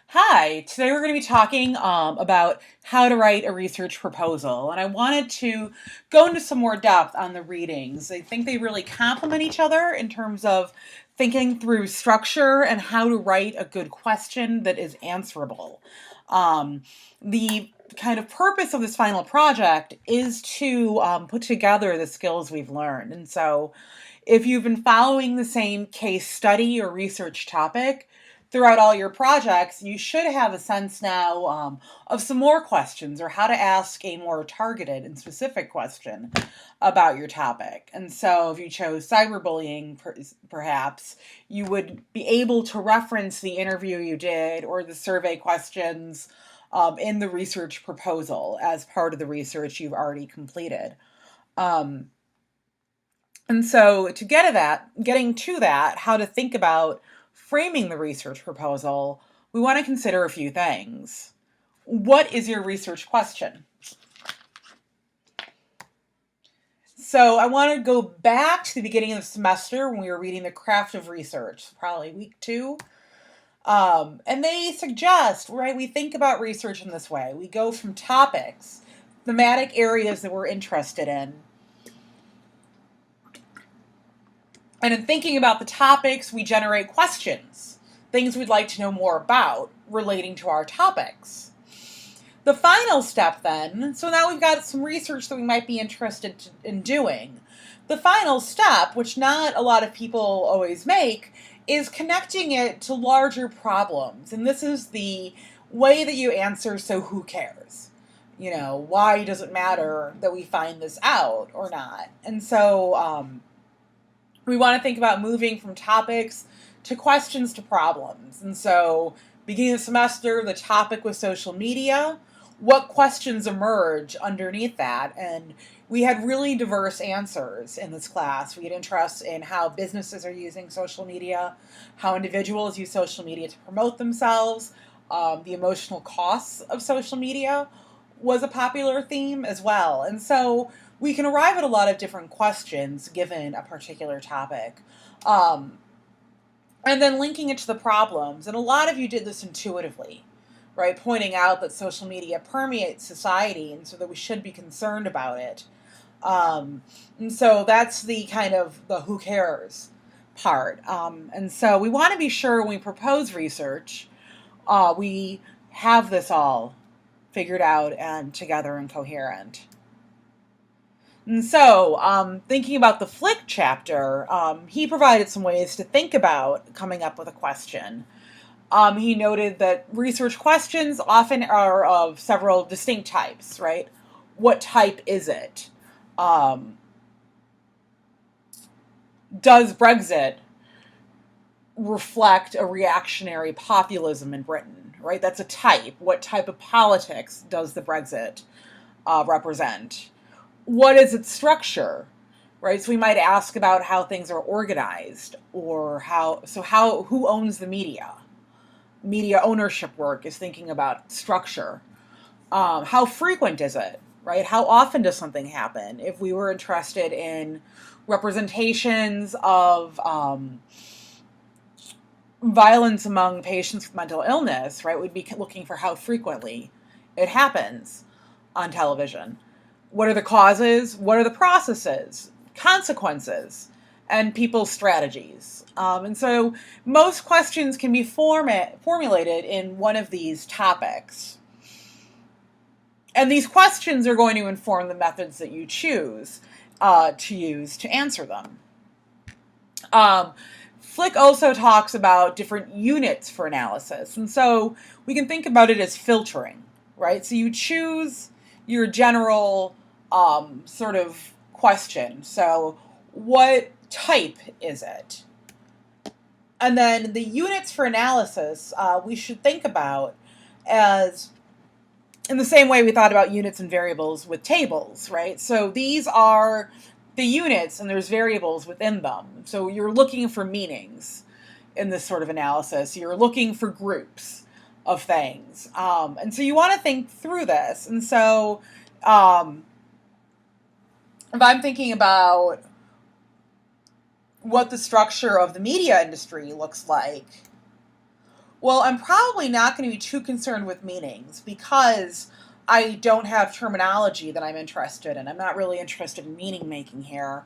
Hi, today we're going to be talking about how to write a research proposal. And I wanted to go into some more depth on the readings. I think they really complement each other in terms of thinking through structure and how to write a good question that is answerable. The kind of purpose of this final project is to put together the skills we've learned. And so if you've been following the same case study or research topic, throughout all your projects, you should have a sense now of some more questions or how to ask a more targeted and specific question about your topic. And so, if you chose cyberbullying, perhaps, you would be able to reference the interview you did or the survey questions in the research proposal as part of the research you've already completed. Um, and so, to get to that, getting to that, how to think about framing the research proposal, we want to consider a few things. What is your research question? So I want to go back to the beginning of the semester when we were reading The Craft of Research, probably week 2. And they suggest, right, we think about research in this way. We go from topics, thematic areas that we're interested in. And in thinking about the topics, we generate questions, things we'd like to know more about relating to our topics. The final step then, so now we've got some research that we might be interested in doing. The final step, which not a lot of people always make, is connecting it to larger problems. And this is the way that you answer, so who cares? Why does it matter that we find this out or not? And so we want to think about moving from topics to questions to problems. And so, beginning of the semester, the topic was social media. What questions emerge underneath that? And we had really diverse answers in this class. We had interests in how businesses are using social media, how individuals use social media to promote themselves, the emotional costs of social media was a popular theme as well. And so we can arrive at a lot of different questions given a particular topic. And then linking it to the problems. And a lot of you did this intuitively, right? Pointing out that social media permeates society and so that we should be concerned about it. And so that's the kind of the who cares part. And so we want to be sure when we propose research, we have this all figured out and together and coherent. And so, thinking about the Flick chapter, he provided some ways to think about coming up with a question. He noted that research questions often are of several distinct types, right? What type is it? Does Brexit reflect a reactionary populism in Britain, right? That's a type. What type of politics does the Brexit represent? What is its structure, right? So we might ask about how things are organized or who owns the media? Media ownership work is thinking about structure. How frequent is it, right? How often does something happen? If we were interested in representations of violence among patients with mental illness, right, we'd be looking for how frequently it happens on television. What are the causes? What are the processes, consequences, and people's strategies? And so most questions can be formulated in one of these topics. And these questions are going to inform the methods that you choose to use to answer them. Flick also talks about different units for analysis. And so we can think about it as filtering, right? So you choose your general sort of question. So what type is it? And then the units for analysis we should think about as in the same way we thought about units and variables with tables, right? So these are the units and there's variables within them. So you're looking for meanings in this sort of analysis. You're looking for groups of things. And so you want to think through this. And so if I'm thinking about what the structure of the media industry looks like, Well, I'm probably not going to be too concerned with meanings because I don't have terminology that I'm interested in. I'm not really interested in meaning making here.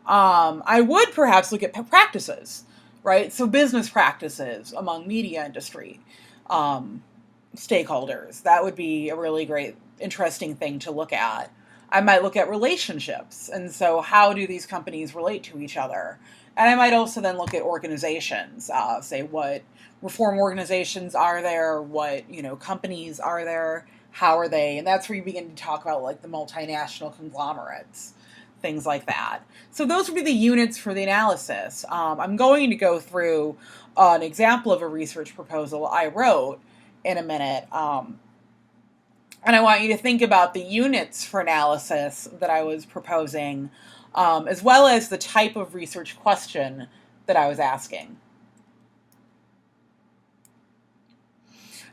I would perhaps look at practices, right? So business practices among media industry um, stakeholders. That would be a really great, interesting thing to look at. I might look at relationships, and so how do these companies relate to each other? And I might also then look at organizations, say what reform organizations are there, what companies are there, how are they, and that's where you begin to talk about like the multinational conglomerates, things like that. So those would be the units for the analysis. I'm going to go through an example of a research proposal I wrote in a minute. And I want you to think about the units for analysis that I was proposing, as well as the type of research question that I was asking.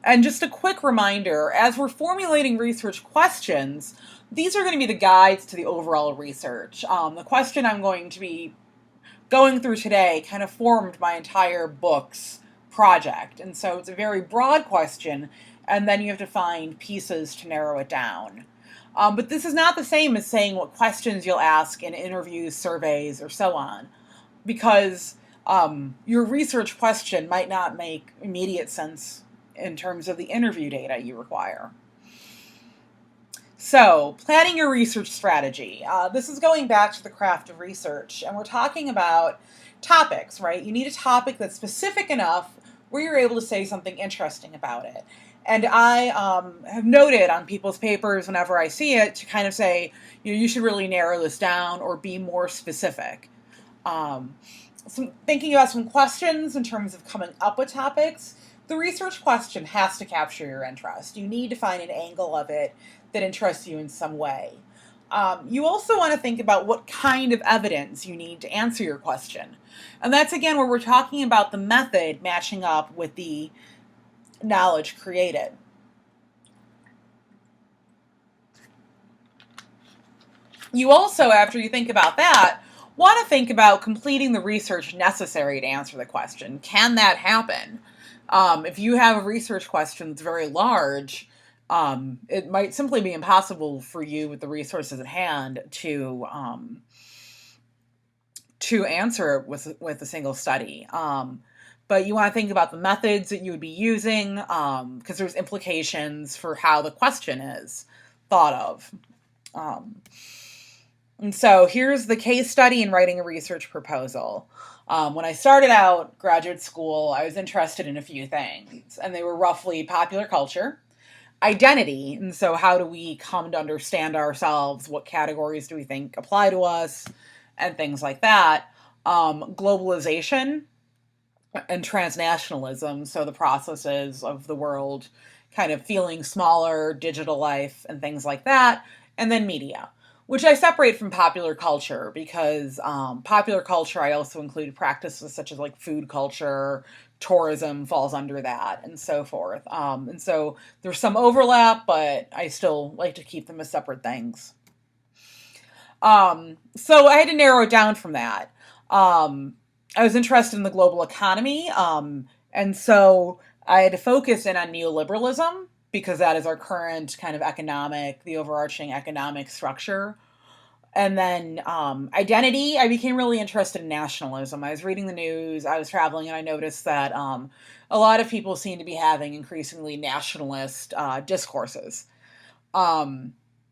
And just a quick reminder, as we're formulating research questions, these are going to be the guides to the overall research. The question I'm going to be going through today kind of formed my entire book's project. And so it's a very broad question, and then you have to find pieces to narrow it down. But this is not the same as saying what questions you'll ask in interviews, surveys, or so on, because your research question might not make immediate sense in terms of the interview data you require. So, planning your research strategy. This is going back to the craft of research, and we're talking about topics, right? You need a topic that's specific enough where you're able to say something interesting about it. And I have noted on people's papers whenever I see it to kind of say, you should really narrow this down or be more specific. Thinking about some questions in terms of coming up with topics, the research question has to capture your interest. You need to find an angle of it that interests you in some way. You also want to think about what kind of evidence you need to answer your question. And that's, again, where we're talking about the method matching up with the knowledge created. You also, after you think about that, want to think about completing the research necessary to answer the question. Can that happen? If you have a research question that's very large, it might simply be impossible for you with the resources at hand to answer it with a single study. But you want to think about the methods that you would be using, because there's implications for how the question is thought of. And so here's the case study in writing a research proposal. When I started out graduate school, I was interested in a few things, and they were roughly popular culture, identity, and so how do we come to understand ourselves, what categories do we think apply to us, and things like that, globalization, and transnationalism, so the processes of the world kind of feeling smaller, digital life, and things like that, and then media, which I separate from popular culture because popular culture, I also include practices such as like food culture, tourism falls under that, and so forth. And so there's some overlap, but I still like to keep them as separate things. So I had to narrow it down from that. I was interested in the global economy, and so I had to focus in on neoliberalism because that is our current kind of the overarching economic structure. And then identity, I became really interested in nationalism. I was reading the news, I was traveling, and I noticed that a lot of people seem to be having increasingly nationalist discourses.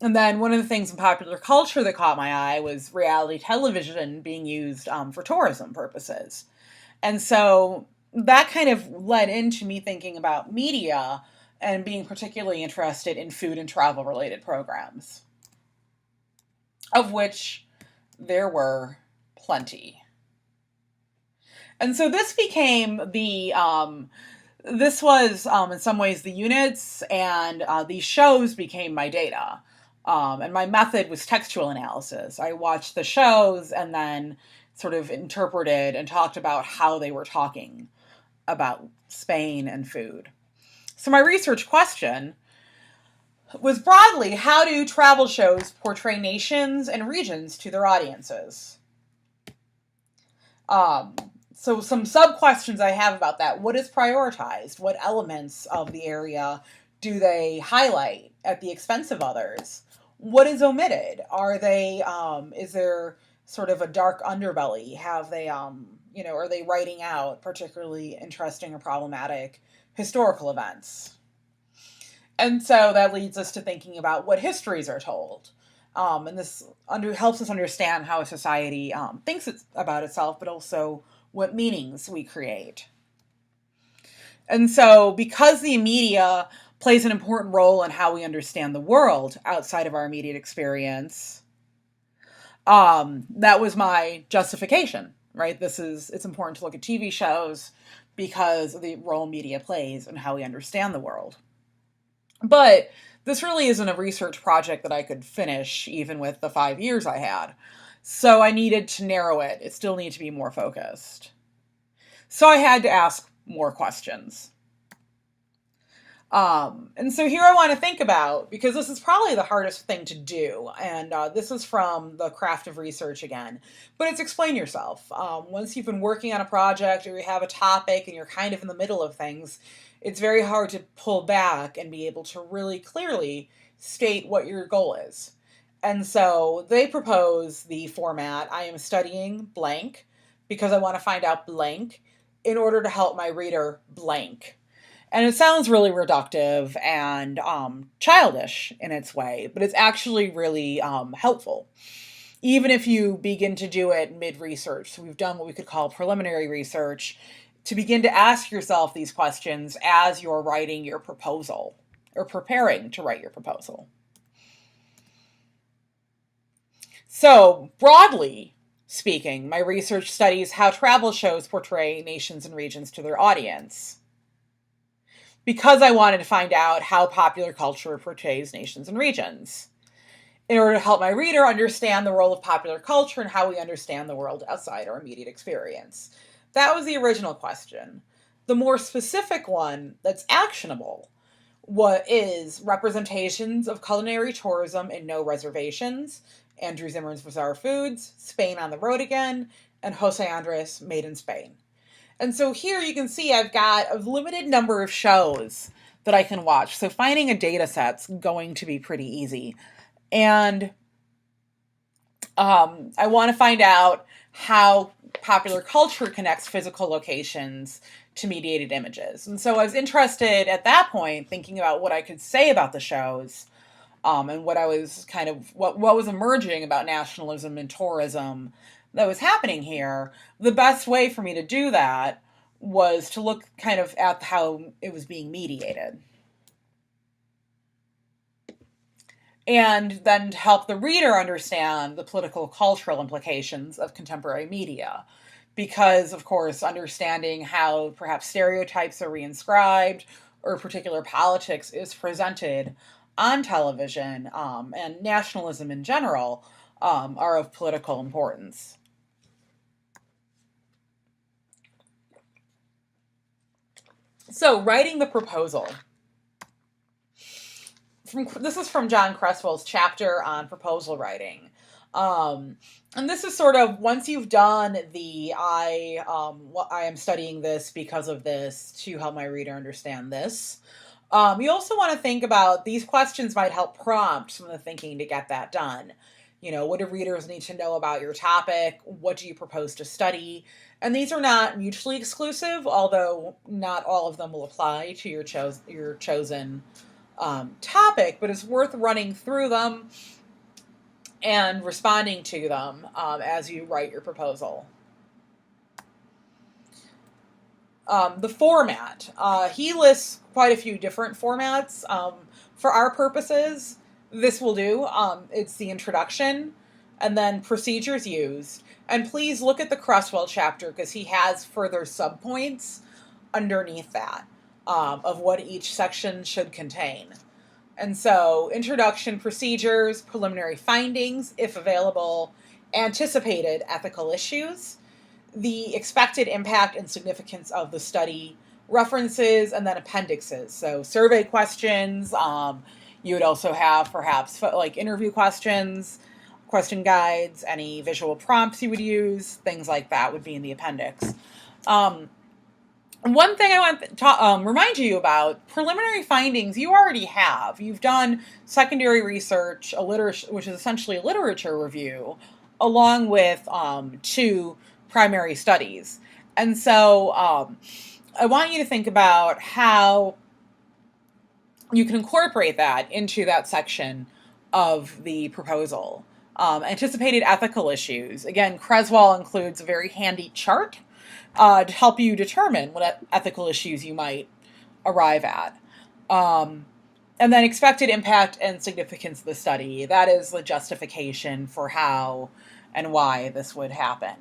And then one of the things in popular culture that caught my eye was reality television being used for tourism purposes. And so that kind of led into me thinking about media and being particularly interested in food and travel related programs, of which there were plenty. And so this became this was in some ways the units, and these shows became my data. And my method was textual analysis. I watched the shows and then sort of interpreted and talked about how they were talking about Spain and food. So my research question was broadly, how do travel shows portray nations and regions to their audiences? So some sub questions I have about that: what is prioritized? What elements of the area do they highlight at the expense of others? What is omitted? Are they is there sort of a dark underbelly? Have they are they writing out particularly interesting or problematic historical events? And so that leads us to thinking about what histories are told. And this helps us understand how a society thinks about itself, but also what meanings we create. And so, because the media plays an important role in how we understand the world outside of our immediate experience, that was my justification, right? It's important to look at TV shows because of the role media plays in how we understand the world. But this really isn't a research project that I could finish even with the 5 years I had. So I needed to narrow it. It still needed to be more focused. So I had to ask more questions. And so here I want to think about, because this is probably the hardest thing to do, and this is from the craft of research again, but it's explain yourself. Once you've been working on a project or you have a topic and you're kind of in the middle of things, it's very hard to pull back and be able to really clearly state what your goal is. And so they propose the format: I am studying blank because I want to find out blank in order to help my reader blank. And it sounds really reductive and childish in its way, but it's actually really helpful. Even if you begin to do it mid-research, so we've done what we could call preliminary research, to begin to ask yourself these questions as you're writing your proposal or preparing to write your proposal. So, broadly speaking, my research studies how travel shows portray nations and regions to their audience, because I wanted to find out how popular culture portrays nations and regions, in order to help my reader understand the role of popular culture and how we understand the world outside our immediate experience. That was the original question. The more specific one that's actionable, what is representations of culinary tourism in No Reservations, Andrew Zimmern's Bizarre Foods, Spain on the Road Again, and Jose Andres Made in Spain. And so here you can see I've got a limited number of shows that I can watch. So finding a data set's going to be pretty easy. And I want to find out how popular culture connects physical locations to mediated images. And so I was interested at that point thinking about what I could say about the shows, and what I was what was emerging about nationalism and tourism that was happening here. The best way for me to do that was to look kind of at how it was being mediated. And then to help the reader understand the political cultural implications of contemporary media. Because, of course, understanding how perhaps stereotypes are reinscribed or particular politics is presented on television, and nationalism in general, are of political importance. So, writing the proposal. This is from John Cresswell's chapter on proposal writing. And this is sort of, once you've done I am studying this because of this to help my reader understand this. You also want to think about, these questions might help prompt some of the thinking to get that done. What do readers need to know about your topic? What do you propose to study? And these are not mutually exclusive, although not all of them will apply to your chosen topic, but it's worth running through them and responding to them as you write your proposal. The format. He lists quite a few different formats. For our purposes, this will do. It's the introduction and then procedures used. And please look at the Cresswell chapter because he has further subpoints underneath that of what each section should contain. And so, introduction, procedures, preliminary findings, if available, anticipated ethical issues, the expected impact and significance of the study, references, and then appendixes. So, survey questions. You would also have perhaps like interview questions, question guides, any visual prompts you would use, things like that would be in the appendix. Um, One thing I want to remind you about, preliminary findings you already have. You've done secondary research, which is essentially a literature review, along with 2 primary studies. And so I want you to think about how you can incorporate that into that section of the proposal. Anticipated ethical issues. Again, Creswell includes a very handy chart to help you determine what ethical issues you might arrive at. And then expected impact and significance of the study. That is the justification for how and why this would happen.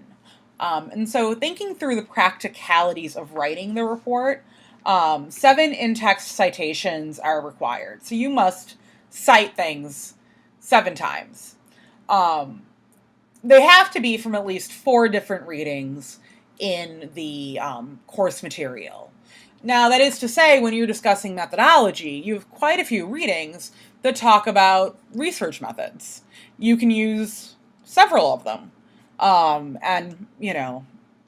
And so thinking through the practicalities of writing the report, 7 in-text citations are required. So you must cite things 7 times. They have to be from at least 4 different readings in the course material. Now, that is to say, when you're discussing methodology, you have quite a few readings that talk about research methods. You can use several of them and,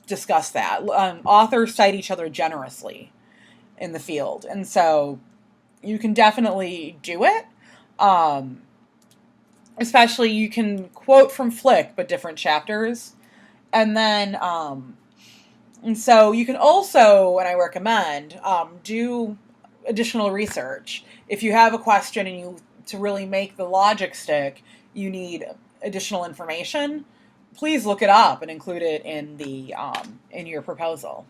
discuss that. Authors cite each other generously in the field, and so you can definitely do it. Especially, you can quote from Flick, but different chapters. And then, and so you can also, and I recommend, do additional research. If you have a question and to really make the logic stick, you need additional information, please look it up and include it in in your proposal.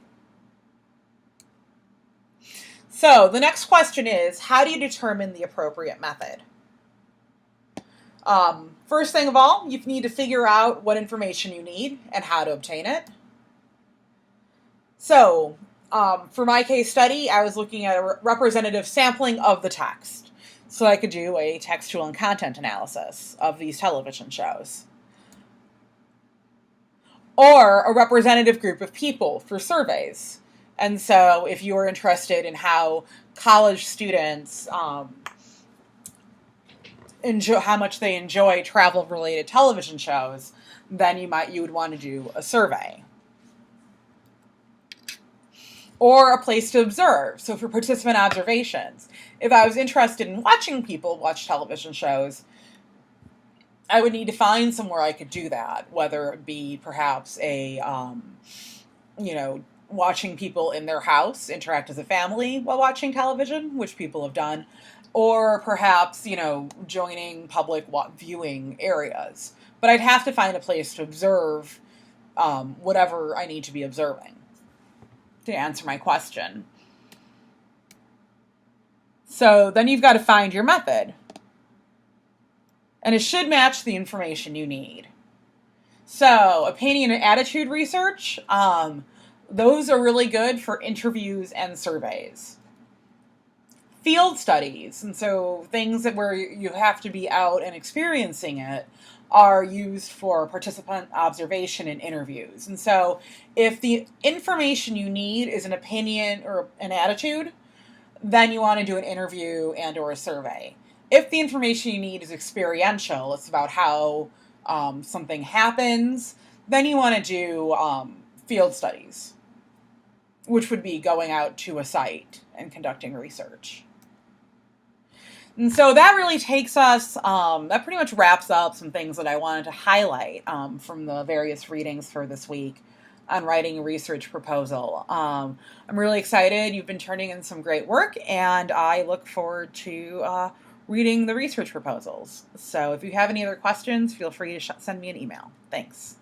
So the next question is, how do you determine the appropriate method? First thing of all, you need to figure out what information you need and how to obtain it. So, for my case study, I was looking at a representative sampling of the text. So I could do a textual and content analysis of these television shows. Or a representative group of people for surveys. And so if you are interested in how college students enjoy, how much they enjoy travel-related television shows, then you would want to do a survey. Or a place to observe. So for participant observations, if I was interested in watching people watch television shows, I would need to find somewhere I could do that, whether it be perhaps watching people in their house interact as a family while watching television, which people have done, or perhaps, joining public viewing areas. But I'd have to find a place to observe whatever I need to be observing to answer my question. So then you've got to find your method. And it should match the information you need. So opinion and attitude research, those are really good for interviews and surveys. Field studies, and so things where you have to be out and experiencing it, are used for participant observation and interviews. And so if the information you need is an opinion or an attitude, then you want to do an interview and or a survey. If the information you need is experiential, it's about how something happens, then you want to do field studies, which would be going out to a site and conducting research. And so that really takes us, that pretty much wraps up some things that I wanted to highlight from the various readings for this week on writing a research proposal. I'm really excited. You've been turning in some great work, and I look forward to reading the research proposals. So if you have any other questions, feel free to send me an email. Thanks.